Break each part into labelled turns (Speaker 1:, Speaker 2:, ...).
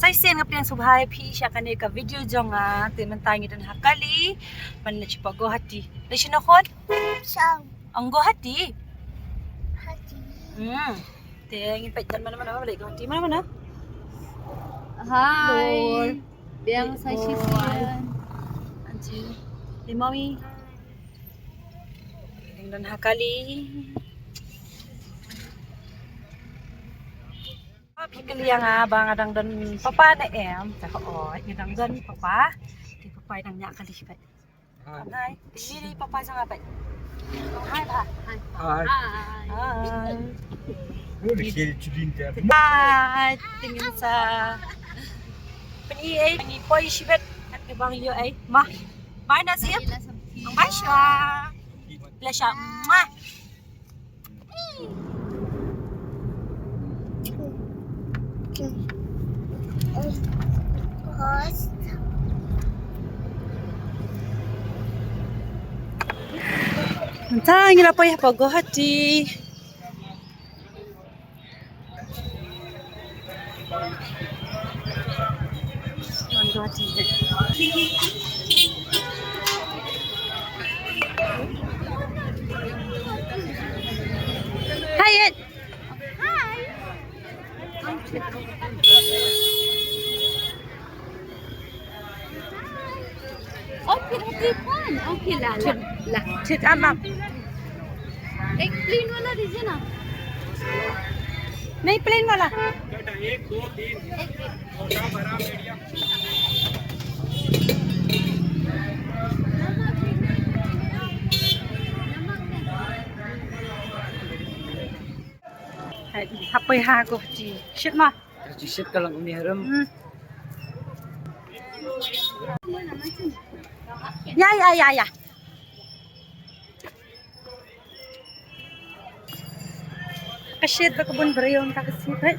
Speaker 1: kaisen nga pinang subhay pi siya kanay ka video jong nga timan tayo ngitan hakali man na siya Guwahati. Na siya nakon? Ang Guwahati. Tingin pa itan man naman ako balik Guwahati man naman ha.
Speaker 2: Hi. Biang sa sisian.
Speaker 1: Anji. Di mami. Tingnan hakali. Pikili nga ba nga dang don papa na oo ngidang don papa di papa nang nya kali siya. Hi. Tingili papa sa nga ba. Hi ba. Hi. Hi. Tingin sa paniay ni poy sibet at ibang iyo ay ma na siya. Ang basya. Plasya. Ma. Mantang nila pa yung Guwahati. Guwahati. Hi, Ed. Hi.
Speaker 2: Okay, pan. Okay lah.
Speaker 1: Sit amam.
Speaker 2: एक plane वाला दीजिए ना.
Speaker 1: नहीं plane वाला.
Speaker 3: 1 2 3 छोटा बड़ा medium. Hapoy ha ko ji. Shit ma. Ji shit ka lang uniharam.
Speaker 1: Ya. Kasyid ba kabun brayon ka kasyid? Hey,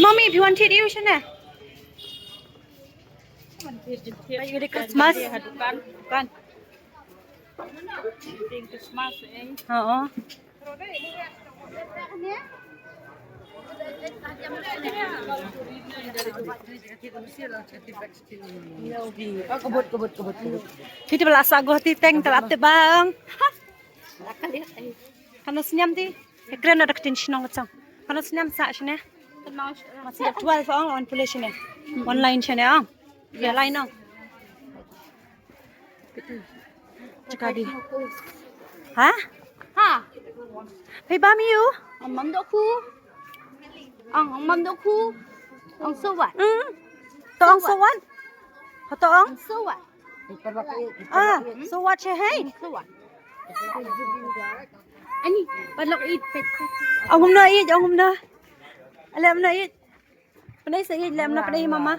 Speaker 1: mommy, if you want to use it, Merry Christmas. Bukan.
Speaker 2: Christmas eh.
Speaker 1: Oo. Kebut. Kita belasa Guwahati teng terate bang. Kalau senyam ti, keren ada ketension ngacang. Kalau senyam sa sini, masih 12 on population ni, online sini ya line Cakap di. Ha? Hey bami you?
Speaker 2: Ang mandoku. Ang mandoku. Ang sawat.
Speaker 1: Toong sawan. Toong?
Speaker 2: Ang sawat.
Speaker 1: Sawat siya hey.
Speaker 2: Sawat. Ani, balok ipit.
Speaker 1: Ang na id, Alam na id. Panay sa id, alam na panay mama.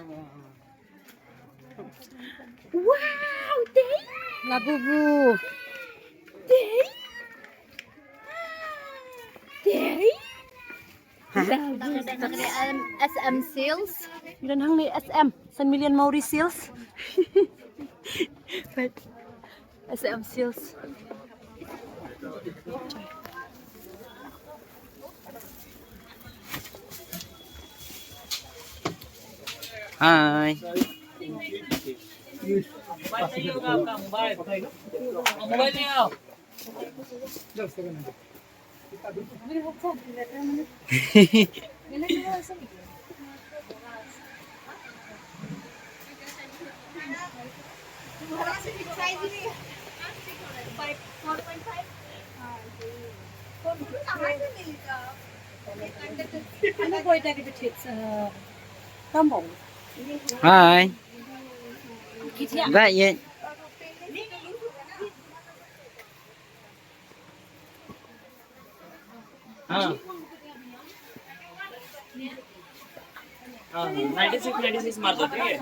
Speaker 2: Wow, day.
Speaker 1: Labubu.
Speaker 2: Day. SM sales.
Speaker 1: Ilan hang ni SM, San Million Maori sales. But SM sales.
Speaker 3: Hi.
Speaker 1: Ano boy tadi betit tambong.
Speaker 3: Hi. Right yet. Ah. 96 मार दो ठीक है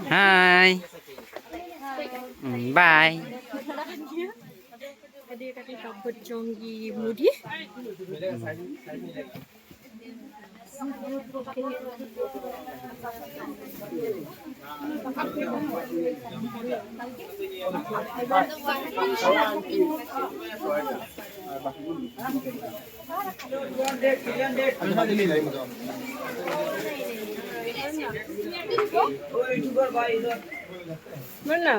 Speaker 3: Hai. Bye.
Speaker 2: Adik-adik kabut jonggi mudi. Mana?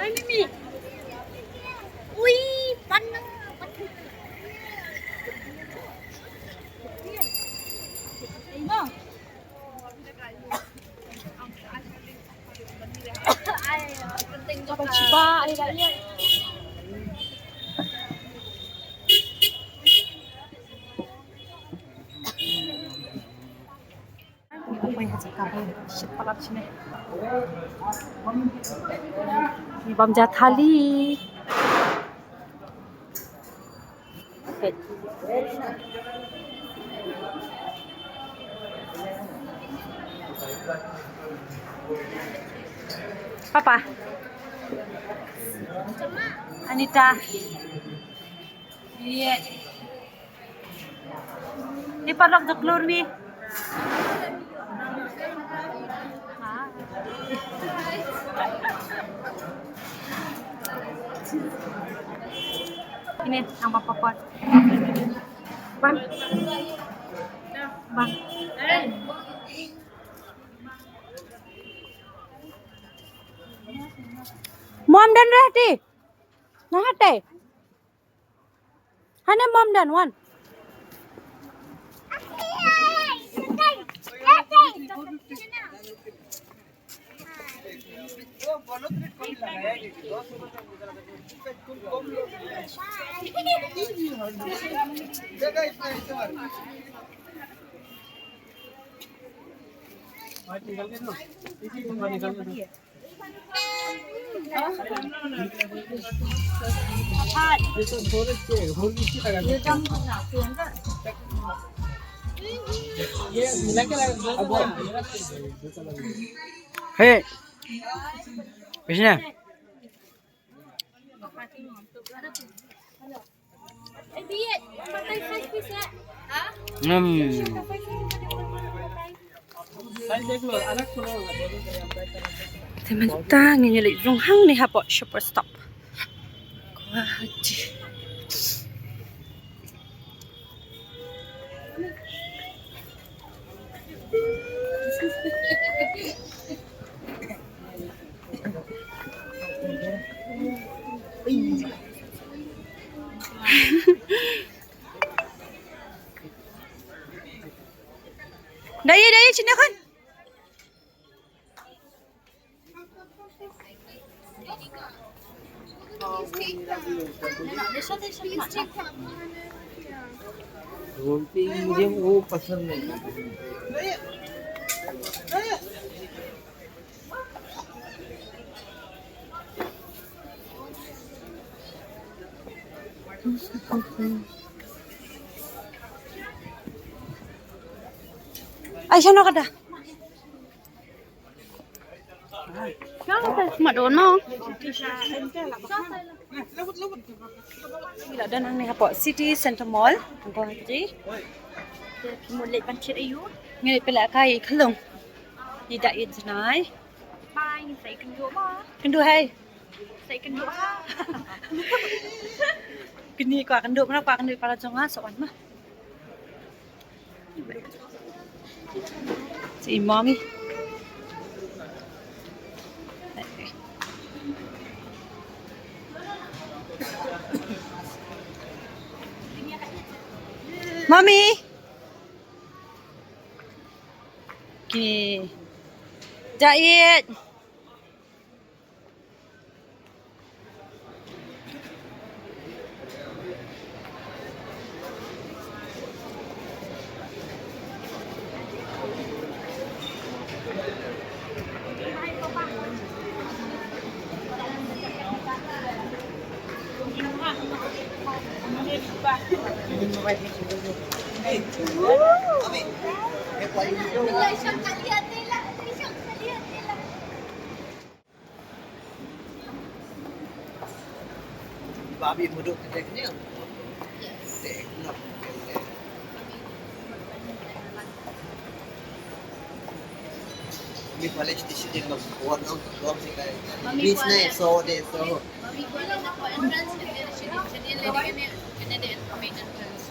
Speaker 2: Ini. Wih, panas. Apa coba air-air.
Speaker 1: Apa yang hasil kabel? Shit palat sini. Ini bam jatali. Okay. Papa. Anita. Iya. Di palok do klur mi. Ini ang papapot. Bang. Bang. Mom done ready. Nahate. Hana mom done one.
Speaker 3: Hey. Bisnya.
Speaker 1: Teman-teman ini lagi rong hang nih hapo super stop. Guwahati. Daya sini kan.
Speaker 3: मुझे वो पसंद नहीं
Speaker 1: Ay, siya no kada.
Speaker 2: Madon mo.
Speaker 1: Ila dan ang hapo City Center Mall, Guwahati.
Speaker 2: Mulit pancit ayu.
Speaker 1: Ngai pala kai khalong. Ni da it nai.
Speaker 2: Bye, say kendo ba?
Speaker 1: Kendu hai.
Speaker 2: Say kendo ha.
Speaker 1: Kini kwa kendu mana kwa kendu para jonga soan mah. Si mommy. Mommy. Jahit.
Speaker 4: Babi duduk di sini. Kami college di sini mag-work out doon sila. Business so de so.
Speaker 2: Mami ko lang ako entrance kasi siya din kanya din kami entrance.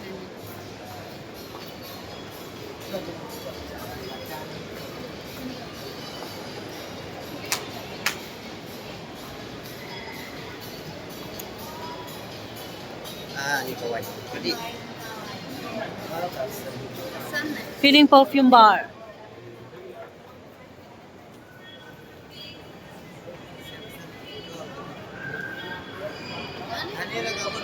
Speaker 4: Ikaw ay. Jadi.
Speaker 1: Feeling perfume bar.
Speaker 4: Ano lang ako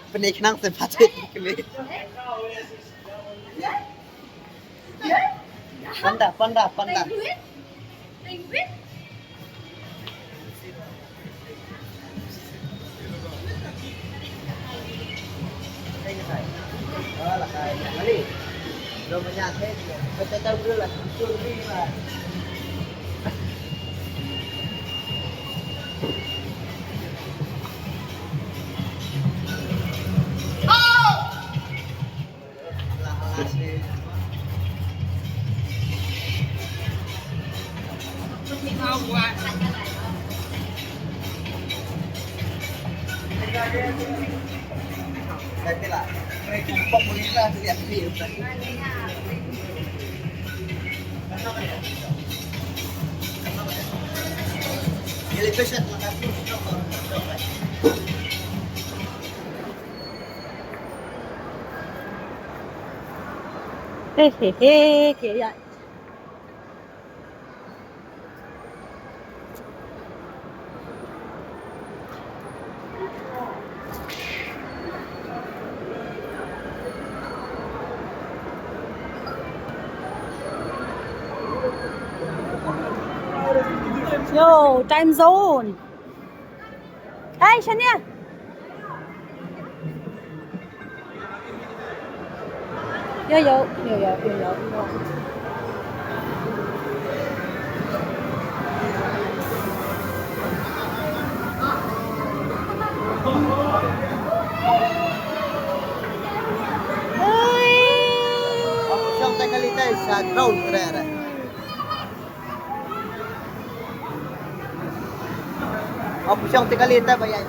Speaker 4: Penik nang sempatit kami. Panda. Lah kayak mali. Belum menyakit. Kita tahu dulu lah. Curi lah. Nanti lah. Mereka pok bolehlah lihat ni. Jadi pesan makasih.
Speaker 1: Hehehe, kayak. Yo, time zone. Hey, Shania. Yo.
Speaker 4: Apa siang tak kali tay sa ground trera. Apa siang tak kali tay bayar.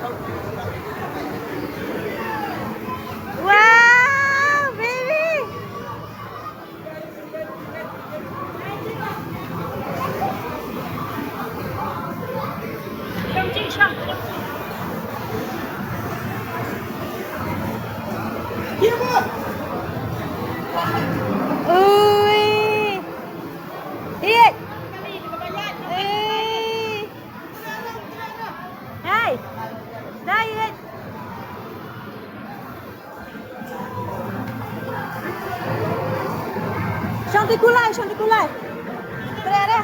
Speaker 1: Wow, baby. Ui. Lihat. Hey. Lihat. Chanti kulai. Terere.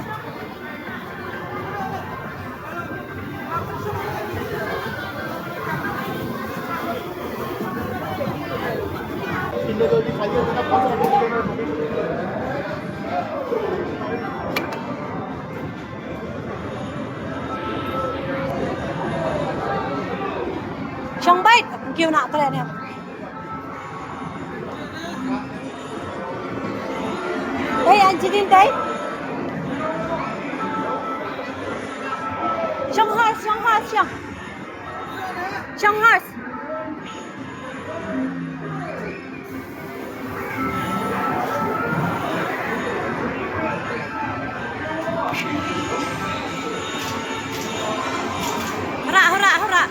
Speaker 1: Trong bait kêu nạ cái này. Đây anh chị tin đấy. Trong heart. Hura.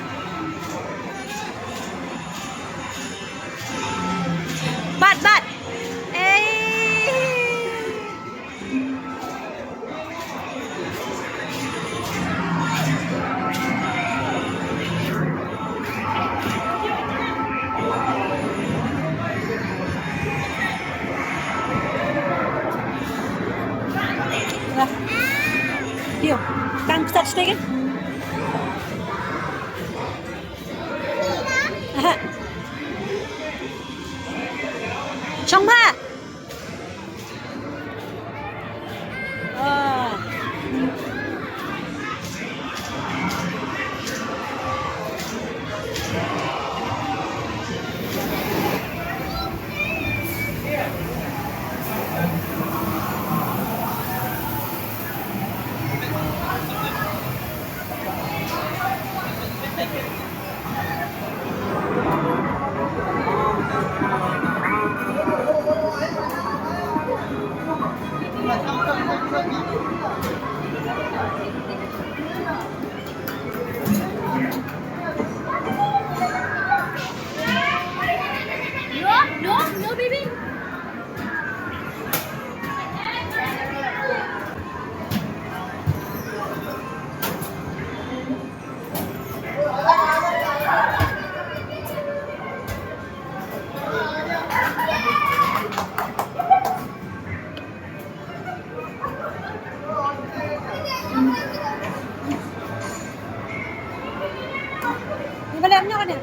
Speaker 1: lipstick kan? Trong ba?
Speaker 2: No, baby.
Speaker 1: Di ba alam nyo ka na?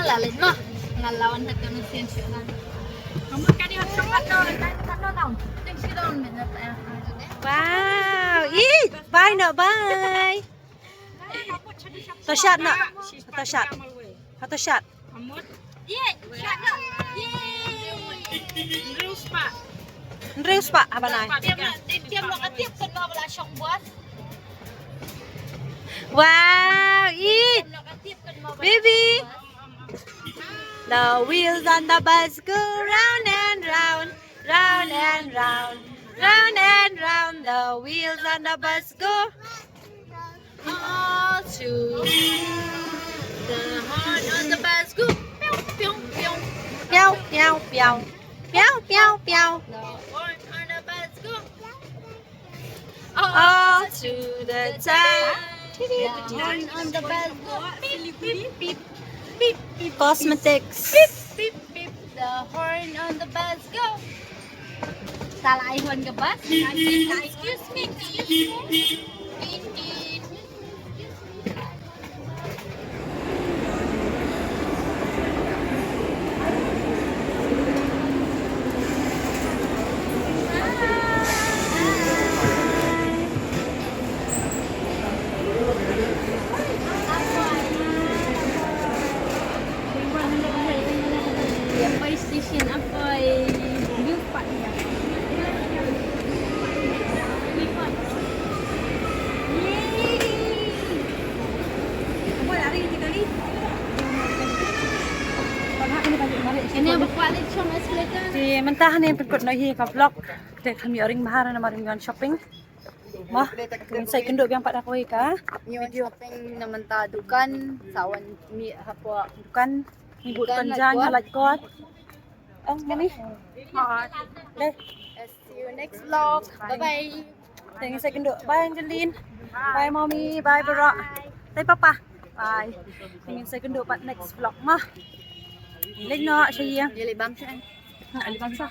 Speaker 2: Lalin mo. Ngalawan na ito ng sensyo na. Kamu kani hat sangat no, no no. Thanks you down minute.
Speaker 1: Wow! Ih! Bye na, bye! Shot na. Shot. Shot.
Speaker 2: Yeah, shot no. Yay!
Speaker 1: Reus pa, apa na?
Speaker 2: Tiap mo katip kan mo wala siyang buhat.
Speaker 1: Wow! Ih!
Speaker 2: Tiap mo katip kan mo.
Speaker 1: Baby! The wheels on the bus go round and round, round and round, round and round. The wheels on the bus go
Speaker 2: All to the horn on the bus go. Pew pew pew.
Speaker 1: meow, meow, meow, meow, meow, meow.
Speaker 2: The horn on the bus go.
Speaker 1: All to the time.
Speaker 2: The horn on the bus go. Beep beep beep. Beep beep.
Speaker 1: Cosmetics.
Speaker 2: Beep beep beep. The horn on the bus go. Salah ihwan ke bus? Excuse me. Beep beep. Apa station apa lupa dia. Ini apa kualit siya mas later?
Speaker 1: Di mentahan yang pagkot na hi ka vlog. Dek kami oring mahara na maring yon shopping. Mah, kung sa kendo yang pada ko ka.
Speaker 2: Yung shopping naman ta dukan sawan mi hapwa
Speaker 1: Bukan ibutan dyan halat ko. Ang gani.
Speaker 2: hot.
Speaker 1: Dek,
Speaker 2: See you next vlog. Bye bye.
Speaker 1: tingin sa kendo. Bye Angeline. Bye mommy. Bye Bara. Bye papa. Bye. Tingin sa kendo pat next vlog mah. Leg no siya.
Speaker 2: Dili bang siya.
Speaker 1: Alibang sa.